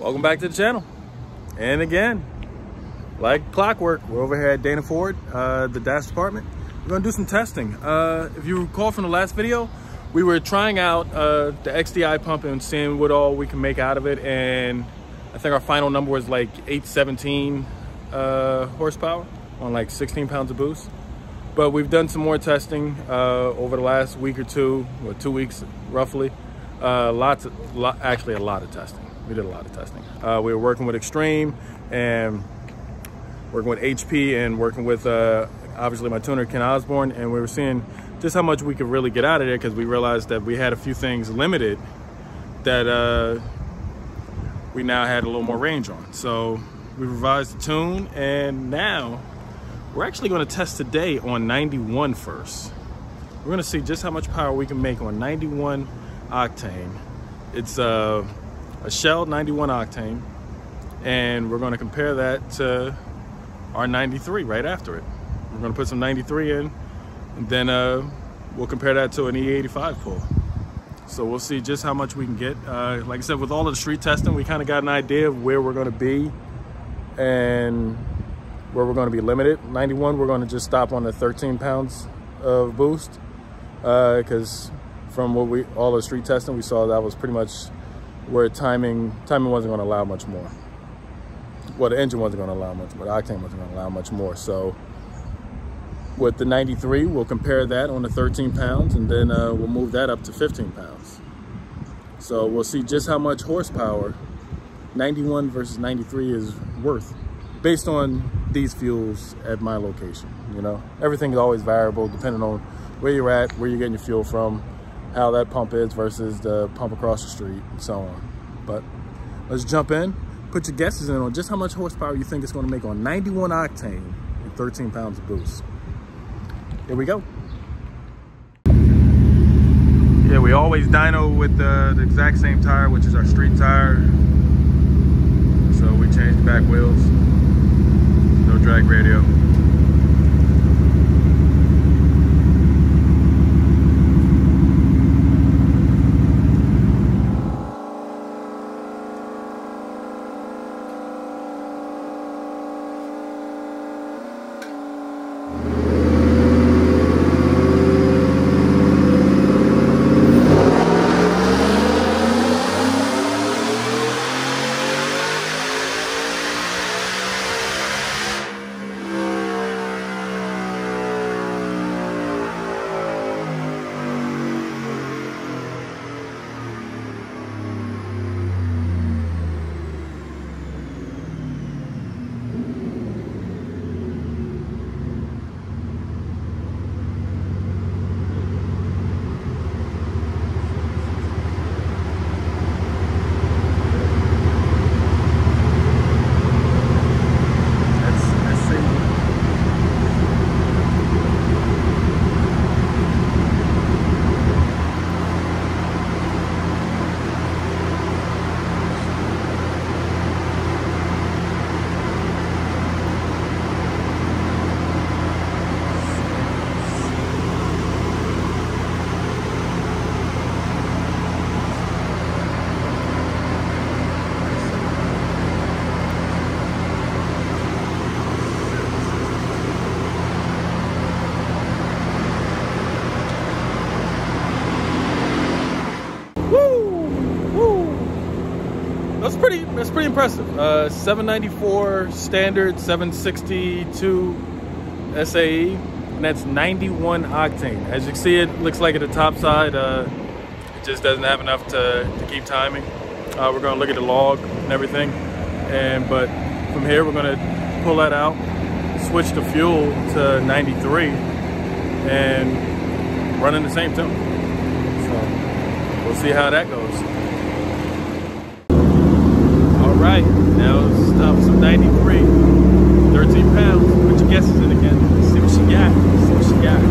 Welcome back to the channel. And again, like clockwork, we're over here at Dana Ford, the dash department. We're gonna do some testing. If you recall from the last video, we were trying out the XDI pump and seeing what all we can make out of it. And I think our final number was like 817 horsepower on like 16 pounds of boost. But we've done some more testing over the last week or two, or 2 weeks roughly. Actually a lot of testing. We did a lot of testing. We were working with Extreme and working with HP and working with obviously my tuner Ken Osborne, and we were seeing just how much we could really get out of there, because we realized that we had a few things limited that we now had a little more range on. So we revised the tune, and now we're actually going to test today on 91 first. We're going to see just how much power we can make on 91 octane. It's a Shell 91 octane, and we're going to compare that to our 93 right after it. We're going to put some 93 in, and then we'll compare that to an E85 pull. So we'll see just how much we can get. Like I said, with all of the street testing, we kind of got an idea of where we're going to be and where we're going to be limited. 91, we're going to just stop on the 13 pounds of boost, because from what all the street testing, we saw that was pretty much where timing wasn't going to allow much more. Well, the engine wasn't going to allow much more. The octane wasn't going to allow much more. So with the 93, we'll compare that on the 13 pounds, and then we'll move that up to 15 pounds. So we'll see just how much horsepower 91 versus 93 is worth based on these fuels at my location. You know, everything is always variable depending on where you're at, where you're getting your fuel from, how that pump is versus the pump across the street, and so on. But let's jump in. Put your guesses in on just how much horsepower you think it's going to make on 91 octane and 13 pounds of boost. Here we go. Yeah, we always dyno with the exact same tire, which is our street tire. So we changed the back wheels. No drag radio. That's pretty impressive. 794 standard, 762 SAE, and that's 91 octane. As you can see, it looks like at the top side, it just doesn't have enough to keep timing. We're gonna look at the log and everything, but from here we're gonna pull that out, switch the fuel to 93, and run in the same tune. So we'll see how that goes. All right, now it's time for some 93, 13 pounds. Put your guesses in again. Let's see what she got. Let's see what she got.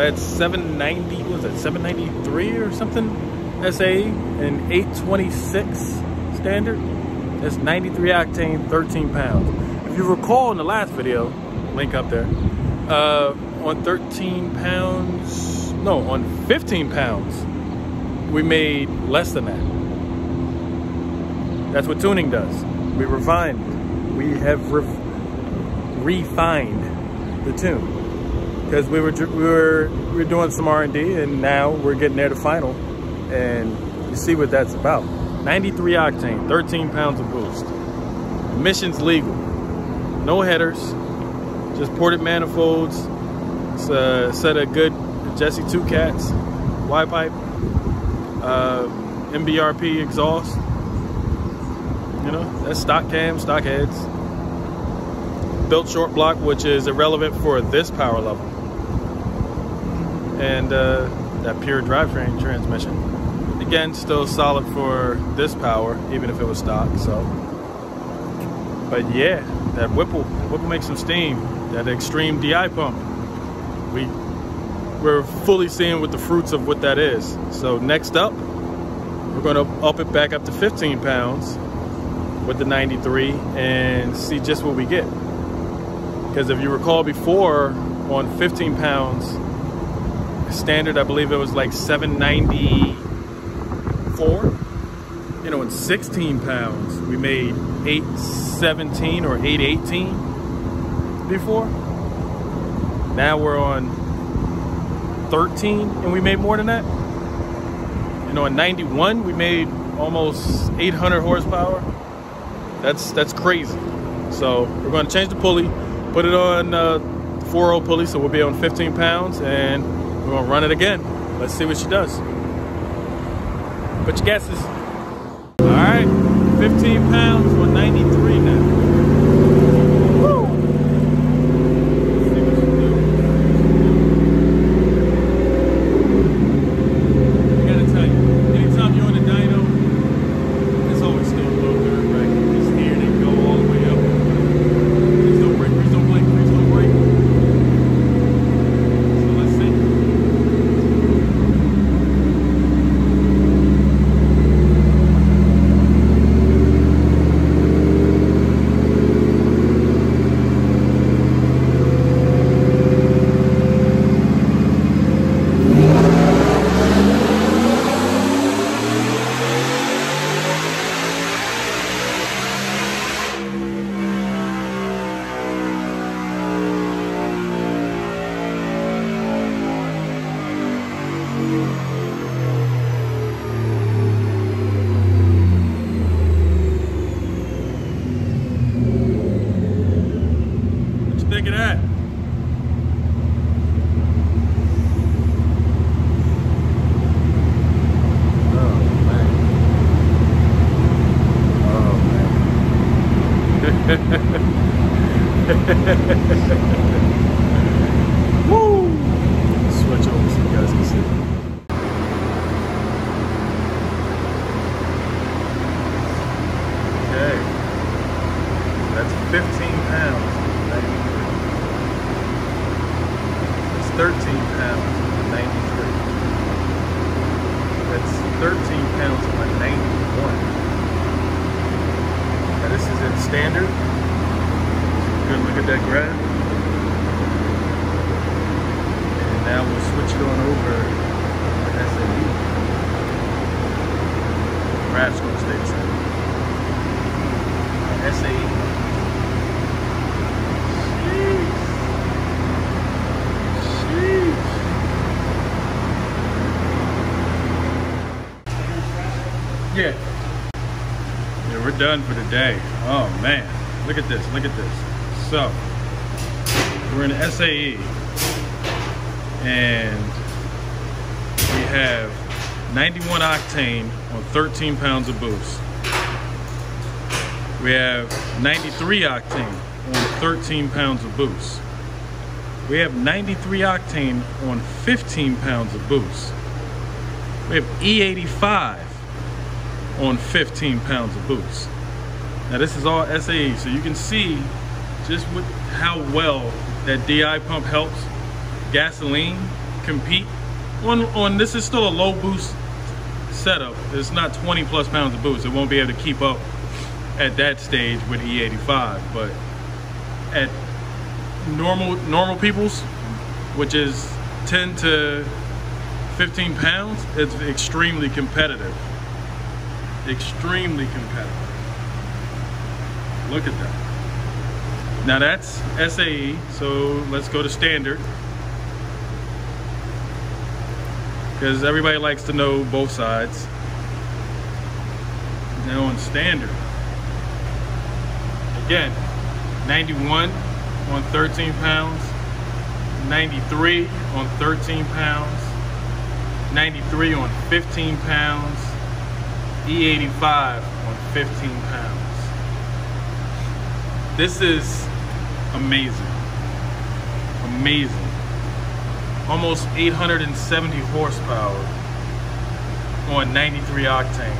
that's 790, what was that, 793 or something? SAE and 826 standard. That's 93 octane, 13 pounds. If you recall in the last video, link up there, on 13 pounds, no, on 15 pounds, we made less than that. That's what tuning does. We refined. We have refined the tune because we were doing some R&D, and now we're getting there to final, and you see what that's about. 93 octane, 13 pounds of boost. Emissions legal. No headers, just ported manifolds. It's a set of good Jesse 2 cats, Y pipe, MBRP exhaust. You know, that's stock cam, stock heads. Built short block, which is irrelevant for this power level. And that pure drivetrain transmission. Again, still solid for this power, even if it was stock, so. But yeah, that Whipple makes some steam. That extreme DI pump. We're fully seeing what the fruits of what that is. So next up, we're gonna up it back up to 15 pounds with the 93 and see just what we get. Because if you recall before, on 15 pounds standard, I believe it was like 794. You know, in 16 pounds, we made 817 or 818 before. Now we're on 13 and we made more than that. You know, in 91, we made almost 800 horsepower. That's crazy. So we're going to change the pulley, put it on 4.0 pulley, so we'll be on 15 pounds, and we're going to run it again. Let's see what she does. Put your guesses. All right, 15 pounds on 93 now. Woo! Let's see what she does. I gotta tell you, anytime you're on a dyno, it's always still a little bit, right? Just here they go all the way up. Please don't break, please don't blink, please don't break. So let's see. Think of that. Oh man. Oh man. Woo! Switch over so you guys can see. Okay. That's 15 pounds. 13 pounds on 93. That's 13 pounds on 91. Now this is in standard. Good look at that graph. And now we'll switch it on over to SAE. The graph's going to stay the same. SAE. Yeah, we're done for the day. Oh man, look at this, look at this. So, we're in SAE, and we have 91 octane on 13 pounds of boost. We have 93 octane on 13 pounds of boost. We have 93 octane on 15 pounds of boost. We have E85 on 15 pounds of boost. Now this is all SAE, so you can see just how well that DI pump helps gasoline compete on this is still a low boost setup. It's not 20 plus pounds of boost. It won't be able to keep up at that stage with E85, but at normal people's, which is 10 to 15 pounds, it's extremely competitive. Extremely competitive. Look at that. Now that's SAE, so let's go to standard, because everybody likes to know both sides. Now on standard, again, 91 on 13 pounds, 93 on 13 pounds, 93 on 15 pounds, E85 on 15 pounds. This is amazing. Amazing. Almost 870 horsepower on 93 octane.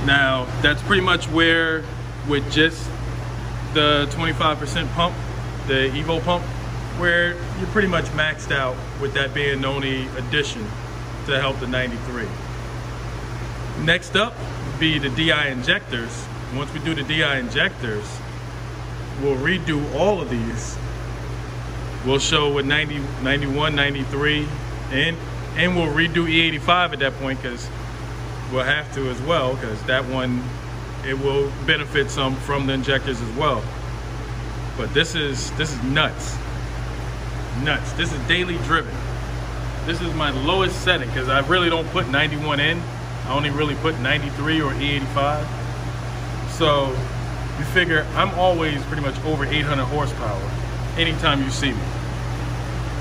Now, that's pretty much where, with just the 25% pump, the Evo pump, where you're pretty much maxed out, with that being the only addition to help the 93. Next up would be the DI injectors. Once we do the DI injectors, we'll redo all of these. We'll show with 90, 91, 93, and we'll redo E85 at that point, because we'll have to as well, because that one, it will benefit some from the injectors as well. But this is nuts. Nuts. This is daily driven. This is my lowest setting, because I really don't put 91 in. I only really put 93 or E85. So you figure I'm always pretty much over 800 horsepower anytime you see me.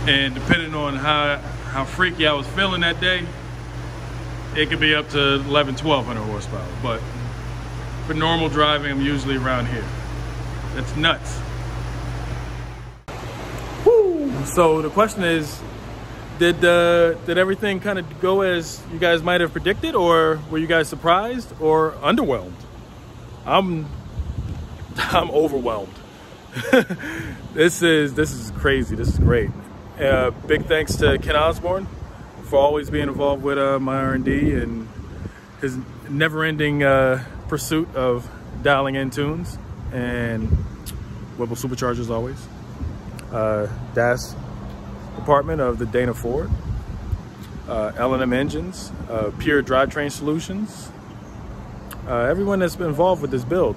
And depending on how freaky I was feeling that day, it could be up to 1200 horsepower. But for normal driving, I'm usually around here. That's nuts. Woo! So the question is, did everything kind of go as you guys might have predicted, or were you guys surprised or underwhelmed? I'm overwhelmed. This is crazy. This is great. Big thanks to Ken Osborne for always being involved with my R&D and his never-ending pursuit of dialing in tunes, and Whipple Superchargers always. Dash department of the Dana Ford, L&M Engines, Pure Drivetrain Solutions, everyone that's been involved with this build,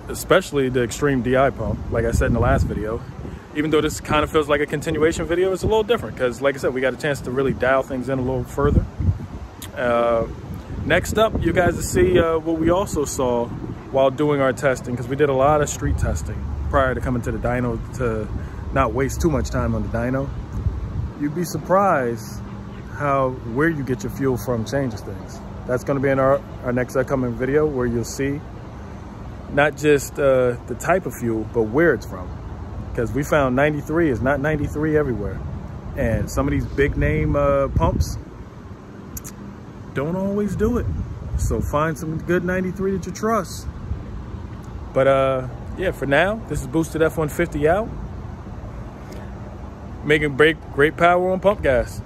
especially the Extreme DI pump. Like I said in the last video, even though this kind of feels like a continuation video, it's a little different, because like I said, we got a chance to really dial things in a little further. Next up, you guys will see what we also saw while doing our testing, because we did a lot of street testing prior to coming to the dyno to not waste too much time on the dyno. You'd be surprised where you get your fuel from changes things. That's going to be in our next upcoming video, where you'll see not just the type of fuel, but where it's from. Because we found 93 is not 93 everywhere. And some of these big name pumps don't always do it. So find some good 93 that you trust. But yeah, for now, this is Boosted F-150 out. Making great power on pump gas.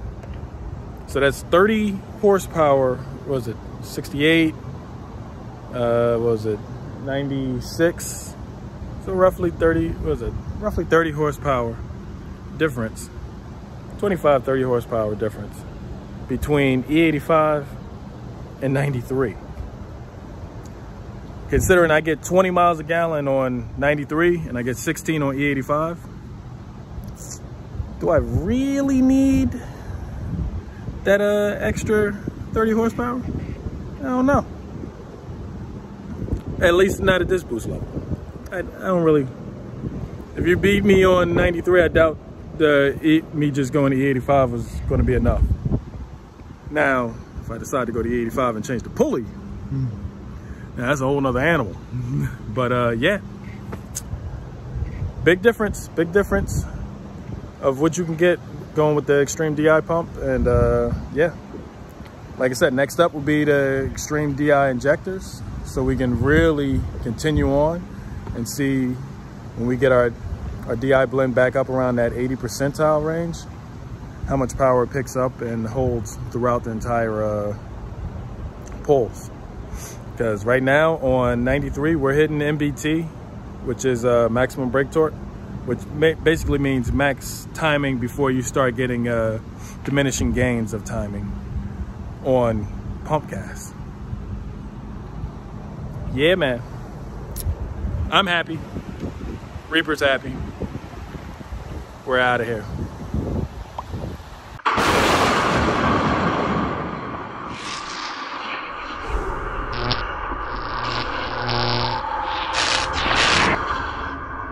So that's 30 horsepower, what was it, 68, what was it, 96? So roughly 30, what was it, roughly 30 horsepower difference, 25, 30 horsepower difference between E85 and 93. Considering I get 20 miles a gallon on 93 and I get 16 on E85, do I really need that extra 30 horsepower? I don't know. At least not at this boost level. I don't really. If you beat me on 93, I doubt me just going to E85 was going to be enough. Now, if I decide to go to E85 and change the pulley, now that's a whole nother animal. But yeah, big difference of what you can get going with the Extreme DI pump. And yeah, like I said, next up will be the Extreme DI injectors, so we can really continue on and see when we get our our DI blend back up around that 80 percentile range, how much power it picks up and holds throughout the entire pulse. Because right now on 93, we're hitting MBT, which is maximum brake torque, which basically means max timing before you start getting diminishing gains of timing on pump gas. Yeah, man. I'm happy. Reaper's happy. We're out of here.